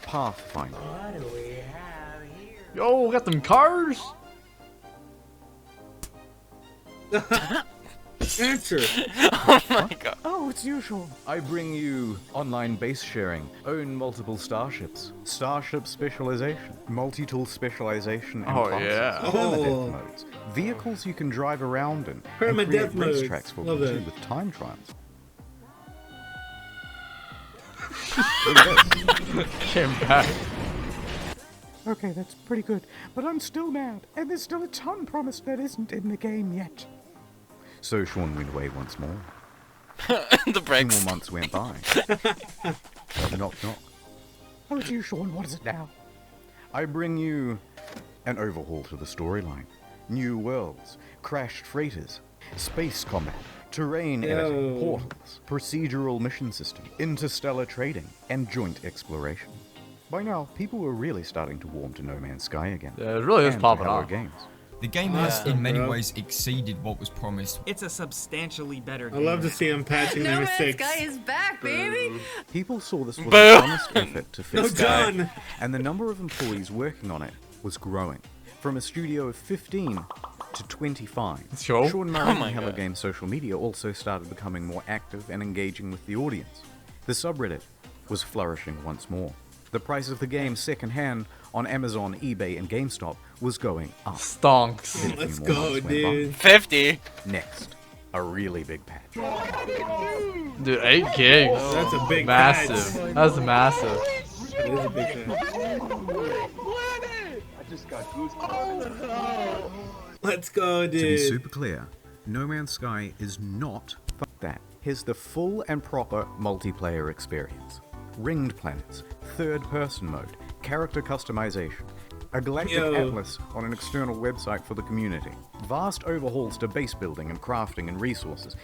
Pathfinder. What do we have here? Yo, we got them cars. Answer. Oh my god. Oh, it's you, Sean. I bring you online base sharing, own multiple starships, starship specialization, multi-tool specialization, and Oh, classes, yeah. permadeath modes, vehicles you can drive around in, and Permadeath create modes. racetracks for Love people it. with time trials. Look at this. Came back. Okay, that's pretty good, but I'm still mad, and there's still a ton promised that isn't in the game yet. So Sean went away once more. The brakes. 2 more months went by. Knock, knock. Oh, it's you, Sean. What is it now? I bring you an overhaul to the storyline. New worlds, crashed freighters, space combat, terrain editing, portals, procedural mission system, interstellar trading, and joint exploration. By now, people were really starting to warm to No Man's Sky again. Yeah, it really is and popping to Hello off. Games. The game has, in many ways, exceeded what was promised. It's a substantially better I game. love to see him patching No their Man's mistakes. Sky is back, baby! People saw this was Boo. an honest effort to fix No, the John. game, and the number of employees working on it was growing. From a studio of 15 to 25. Sure. Sean Murray Oh and my Hello God. Games social media also started becoming more active and engaging with the audience. The subreddit was flourishing once more. The price of the game secondhand on Amazon, eBay, and GameStop was going up. Stonks. Then a few Let's more go, months went by. dude. 50. Next, a really big patch. Dude, 8 gigs. That's a big Massive. patch. That's massive. That is a big patch. I just got goosebumps. Let's go, To be dude. super clear, No Man's Sky is not fuck that. Here's the full and proper multiplayer experience. Ringed planets, third-person mode, character customization, a galactic atlas on an external website for the community, vast overhauls to base building and crafting and resources,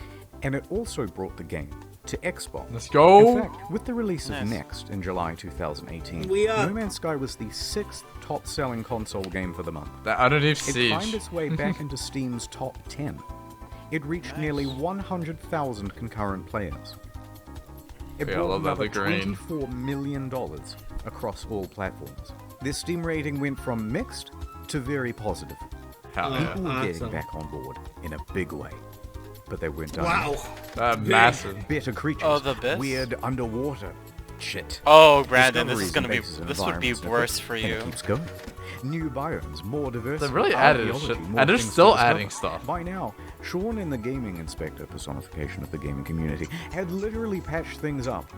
and it also brought the game to Xbox. Let's go. In fact, with the release of Next in July 2018, We are- No Man's Sky was the 6th top-selling console game for the month. That underneath It siege. climbed its way back into Steam's top 10. It reached nearly 100,000 concurrent players. It Yeah, I brought love that, another the green. $24 million across all platforms. Their Steam rating went from mixed to very positive. Hell yeah. People were getting Awesome. back on board in a big way. But they weren't done. Wow. Massive. Better creatures, Oh, the best? weird underwater Shit. Oh, Brandon, this is Discoveries gonna and be. This would be environments worse for and you. it keeps going. New biomes, more diversity. They really added archaeology, shit, more and they're things to still discover. adding stuff. By now, Sean in the gaming inspector personification of the gaming community had literally patched things up.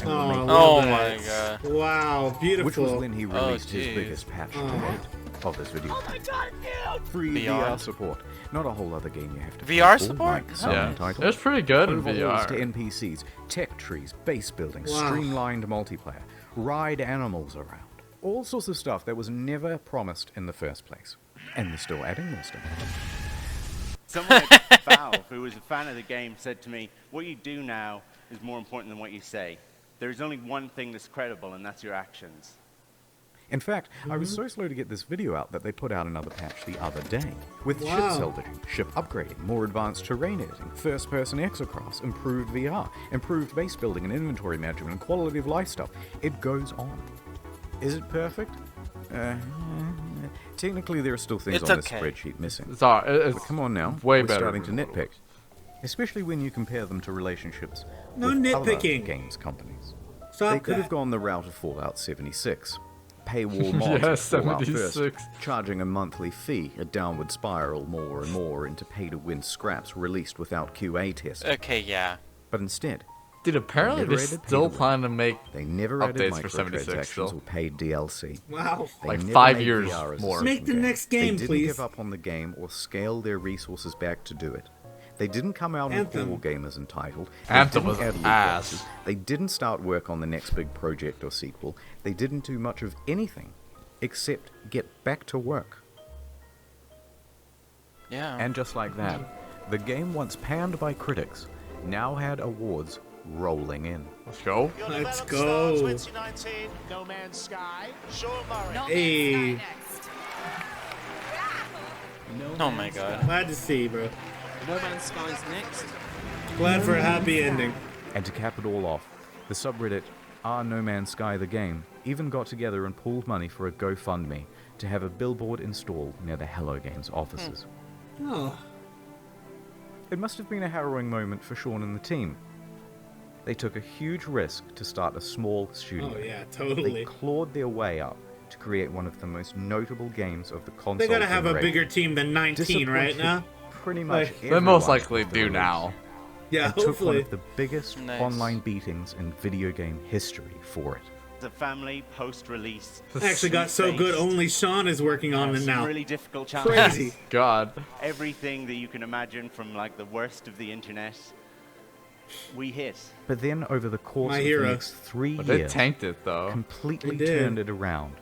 And were making Oh progress. my god. Wow, beautiful. Which was when he released his jeez. biggest patch to Oh. date of this video. Oh my god, dude! Free Beyond. VR support. Not a whole other game you have to VR pay for, support? like some Yeah, titles. it was pretty good in Overhauls VR. to NPCs, tech trees, base building, Wow. streamlined multiplayer, ride animals around. All sorts of stuff that was never promised in the first place. And they're still adding more stuff. Someone at Valve, who was a fan of the game, said to me, what you do now is more important than what you say. There's only one thing that's credible, and that's your actions. In fact, I was so slow to get this video out that they put out another patch the other day. With ship Wow. salvaging, ship upgrading, more advanced terrain editing, first-person exocrafts, improved VR, improved base building and inventory management, and quality of life stuff. It goes on. Is it perfect? Technically, there are still things It's on okay. this spreadsheet missing. It's But come on now, way we're better starting to than what it nitpick. Especially when you compare them to relationships No with nitpicking. other games companies. Stop They could that. have gone the route of Fallout 76. Paywall mods Yeah, of Fallout 76. First, charging a monthly fee, a downward spiral more and more into pay-to-win scraps released without QA testing. Okay, yeah. But instead, Dude, apparently never they're added still pay-to-win. planning to make they never added updates for 76 microtransactions still. or paid DLC. Wow. They Like never 5 made years VR as a more. Make the system next game, they didn't please. give up on the game or scale their resources back to do it. They didn't come out with Anthem. All Gamers Entitled. They Anthem didn't was add loot ass. boxes. They didn't start work on the next big project or sequel. They didn't do much of anything except get back to work. Yeah. And just like that, the game once panned by critics now had awards rolling in. Let's go. Let's go. 2019, No Man's Sky, Sean Murray. Hey, Oh my god. glad to see, bro. No Man's Sky's next. Glad for a happy ending. And to cap it all off, the subreddit No Man's Sky the Game even got together and pooled money for a GoFundMe to have a billboard installed near the Hello Games offices. Oh, It must have been a harrowing moment for Sean and the team. They took a huge risk to start a small studio. oh yeah, They totally. clawed their way up to create one of the most notable games of the console They gotta have a generation. bigger team than 19 right Disappointed now. Pretty much Like- They most everyone likely with the do release. now. Yeah, It took one hopefully. of the biggest Nice. online beatings in video game history for it. The family post-release. Actually got so good, only Sean is working on it some now. really difficult challenges. Crazy. God. Everything that you can imagine from like the worst of the internet, we hit. But then over the course My of hero. the next 3 But they years, tanked it though. completely They did. turned it around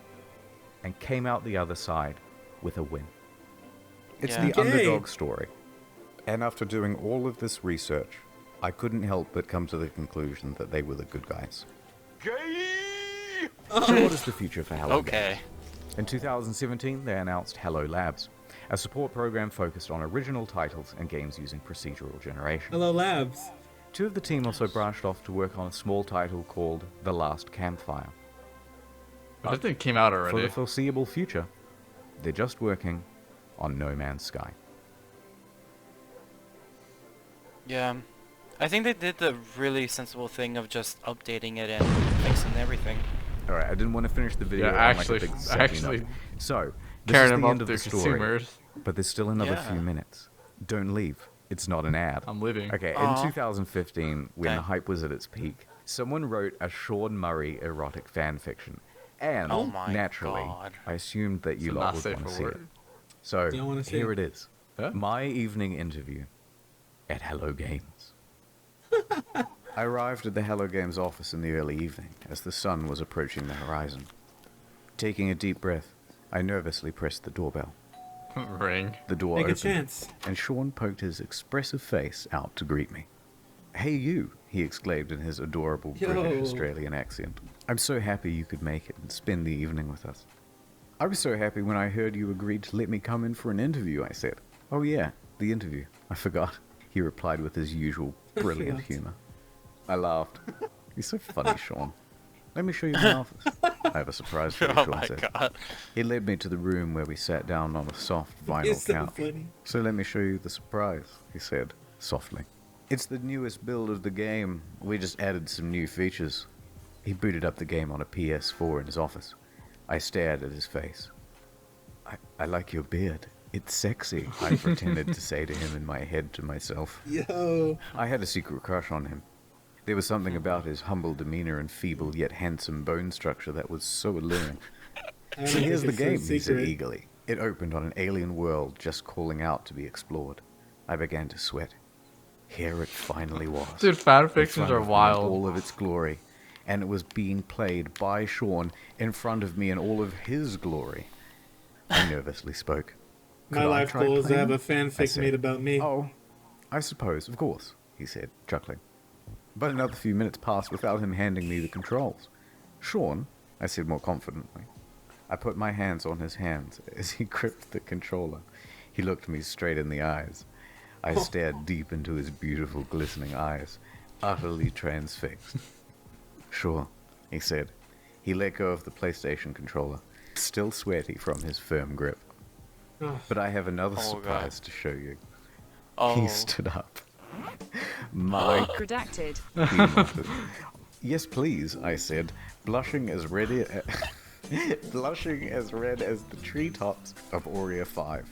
and came out the other side with a win. It's Yeah. the Yay. underdog story. And after doing all of this research, I couldn't help but come to the conclusion that they were the good guys. So what is the future for Hello Okay. Games? In 2017, they announced Hello Labs, a support program focused on original titles and games using procedural generation. Hello, Labs. Two of the team also branched off to work on a small title called The Last Campfire. That thing came out For already. the foreseeable future, they're just working on No Man's Sky. Yeah. I think they did the really sensible thing of just updating it and fixing everything. Alright, I didn't want to finish the video Yeah, on actually- like a big sappy actually note. So, this caring is the about end of the the story, consumers. but there's still another Yeah. few minutes. Don't leave. It's not an ad. I'm leaving. Okay, in Aw. 2015, when Okay. the hype was at its peak, someone wrote a Sean Murray erotic fan fiction. And, Oh my naturally, God. I assumed that you It's a lot not would safe want to for see it. work. So, You don't wanna see here it? it is. Huh? My evening interview at Hello Games. I arrived at the Hello Games office in the early evening as the sun was approaching the horizon. Taking a deep breath, I nervously pressed the doorbell. Ring. The door Take a opened, chance. and Sean poked his expressive face out to greet me. "Hey you," he exclaimed in his adorable Yo. British Australian accent. "I'm so happy you could make it and spend the evening with us." "I was so happy when I heard you agreed to let me come in for an interview," I said. "Oh yeah, the interview. I forgot," he replied with his usual brilliant forgot. humor. I laughed. "You're so funny, Sean. Let me show you my office. I have a surprise for you," Oh Sean my said. god. He led me to the room where we sat down on a soft vinyl It's so couch. funny. "So let me show you the surprise," he said, softly. "It's the newest build of the game. We just added some new features." He booted up the game on a PS4 in his office. I stared at his face. I like your beard. It's sexy, I pretended to say to him in my head to myself. Yo. I had a secret crush on him. There was something about his humble demeanor and feeble yet handsome bone structure that was so alluring. So here's the game, he said eagerly. It opened on an alien world just calling out to be explored. I began to sweat. Here it finally was. Dude, fanfictions are wild. All of its glory. And it was being played by Sean in front of me in all of his glory. I nervously spoke. My life goal is to have a fanfic made about me. Oh, I suppose, of course, he said, chuckling. But another few minutes passed without him handing me the controls. Sean, I said more confidently. I put my hands on his hands as he gripped the controller. He looked me straight in the eyes. I stared deep into his beautiful, glistening eyes, utterly transfixed. Sure, he said. He let go of the PlayStation controller, still sweaty from his firm grip. But I have another surprise to show you. He stood up. My... Redacted. He nodded. Yes, please, I said, blushing as red as the treetops of Aurea 5.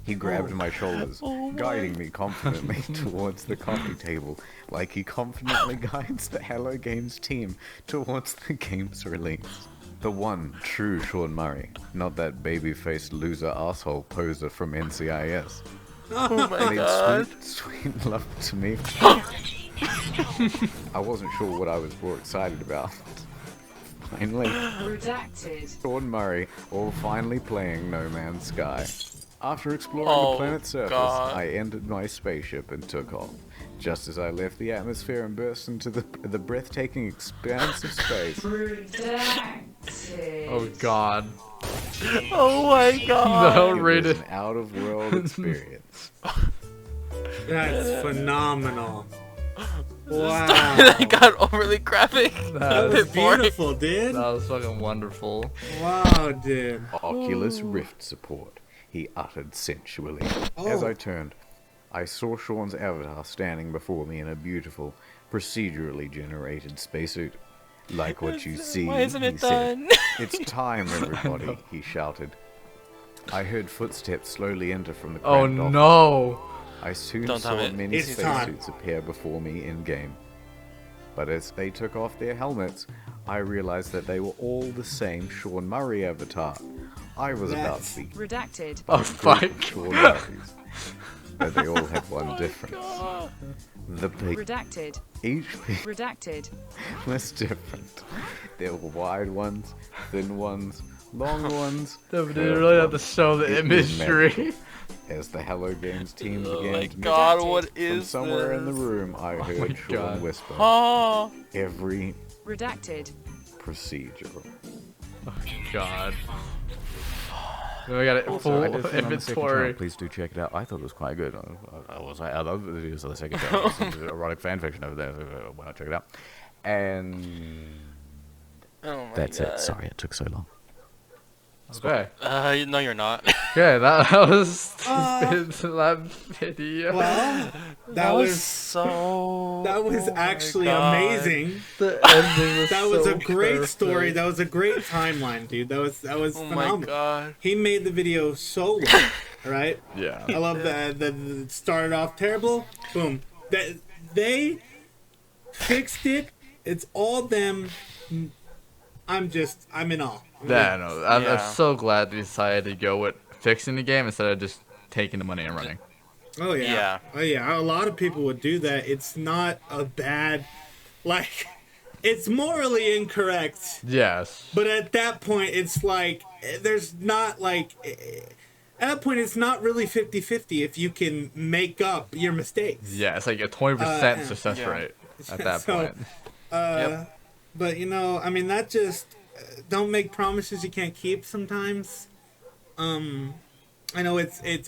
He grabbed my shoulders, guiding me confidently towards the coffee table, like he confidently guides the Hello Games team towards the game's release. The one true Sean Murray, not that baby-faced loser asshole poser from NCIS. Oh my god. Sweet love to me. I wasn't sure what I was more excited about. Finally, Redacted. Sean Murray, all finally playing No Man's Sky. After exploring the planet's surface, I entered my spaceship and took off. Just as I left the atmosphere and burst into the breathtaking expanse of space. Redacted. Oh god. Oh my god. No, it was an out-of-world experience. That's phenomenal. Wow. That got overly graphic. That was beautiful, dude. That was fucking wonderful. Wow, dude. Oculus Rift support, he uttered sensually. As I turned, I saw Sean's avatar standing before me in a beautiful, procedurally generated spacesuit. Like what you see, Why isn't it he said. done? It's time, everybody, he shouted. I heard footsteps slowly enter from the Oh cramped office. no! I soon Don't saw tell me. many It's time. spacesuits appear before me in-game. But as they took off their helmets, I realized that they were all the same Sean Murray avatar. I was about to be Redacted. Oh fuck. Sean Murrays. But they all had one difference. The peak. Redacted. Each peak Redacted. was different. There were wide ones, thin ones, long ones. Dude, you really have to show the It was imagery. magical. As the Hello Games team began to God, move, what from is somewhere in the this? room, I heard Sean God. whisper, Oh. every Redacted. procedure. Oh god. Then we got it full I did film on the second channel. inventory. Please do check it out. I thought it was quite good. I love videos of the second channel. It's erotic fanfiction over there. So why not check it out? And Oh my that's god. it. Sorry it took so long. Okay. No, you're not. Okay, that was stupid. That video. Well, that was so. that was oh my actually God. amazing. The ending was That was so a great perfect. story. That was a great timeline, dude. That was Oh phenomenal. my god. He made the video so well, right? Yeah. I love that. That it started off terrible. Boom. That they fixed it. It's all them. I'm in awe. Yeah, no, I'm Yeah. so glad they decided to go with fixing the game instead of just taking the money and running. Oh yeah. Yeah. Oh yeah. A lot of people would do that. It's not a bad, like, it's morally incorrect. Yes. But at that point, it's like there's not like. At that point, it's not really 50-50 if you can make up your mistakes. Yeah, it's like a 20% success rate at that point. But you know, I mean, that just don't make promises you can't keep sometimes. I know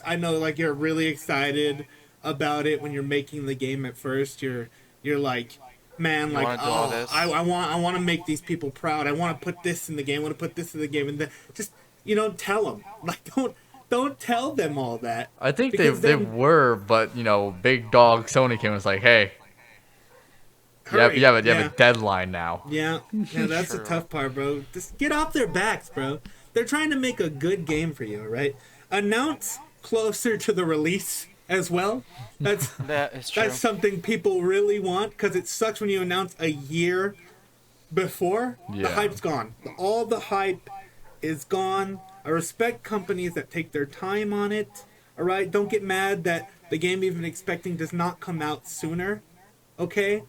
I know, like, you're really excited about it when you're making the game at first. You're like, man, You like, wanna do all oh, this? I want to make these people proud. I want to put this in the game. I want to put this in the game, and then just, you know, tell them. Like, don't tell them all that. I think Because they then- were, but, you know, big dog Sony came and was like, hey, hurry. Yeah, but you have a deadline now. Yeah, that's the tough part, bro. Just get off their backs, bro. They're trying to make a good game for you, right? Announce closer to the release as well. That's that's something people really want, because it sucks when you announce a year before. The hype's gone. All the hype is gone. I respect companies that take their time on it. All right, don't get mad that the game you've been expecting does not come out sooner. Okay,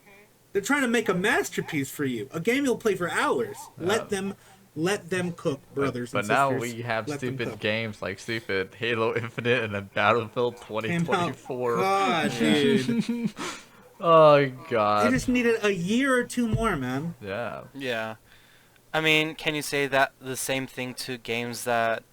they're trying to make a masterpiece for you, a game you'll play for hours. Let them cook, brothers and sisters. But now we have stupid games like stupid Halo Infinite and then Battlefield 2024. God, dude. Oh god. They just needed a year or two more, man. Yeah. Yeah. I mean, can you say that the same thing to games that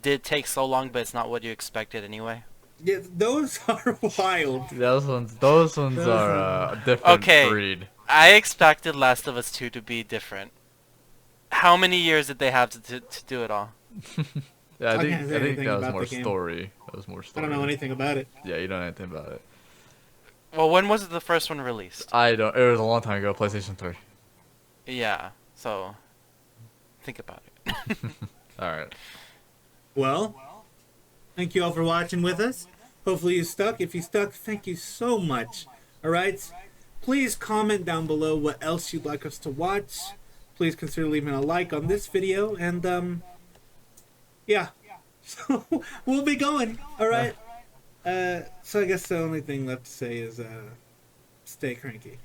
did take so long, but it's not what you expected anyway? Yeah, those are wild. Those ones are a different breed. I expected Last of Us 2 to be different. How many years did they have to do it all? Yeah, I think that was more story. That was more story. I don't know anything about it. Yeah, you don't know anything about it. Well, when was the first one released? I don't. It was a long time ago. PlayStation 3. Yeah. So, think about it. All right. Well, thank you all for watching with us. Hopefully you stuck. If you stuck, thank you so much. All right. Please comment down below what else you'd like us to watch. Please consider leaving a like on this video, and yeah. So we'll be going. All right. So I guess the only thing left to say is stay cranky.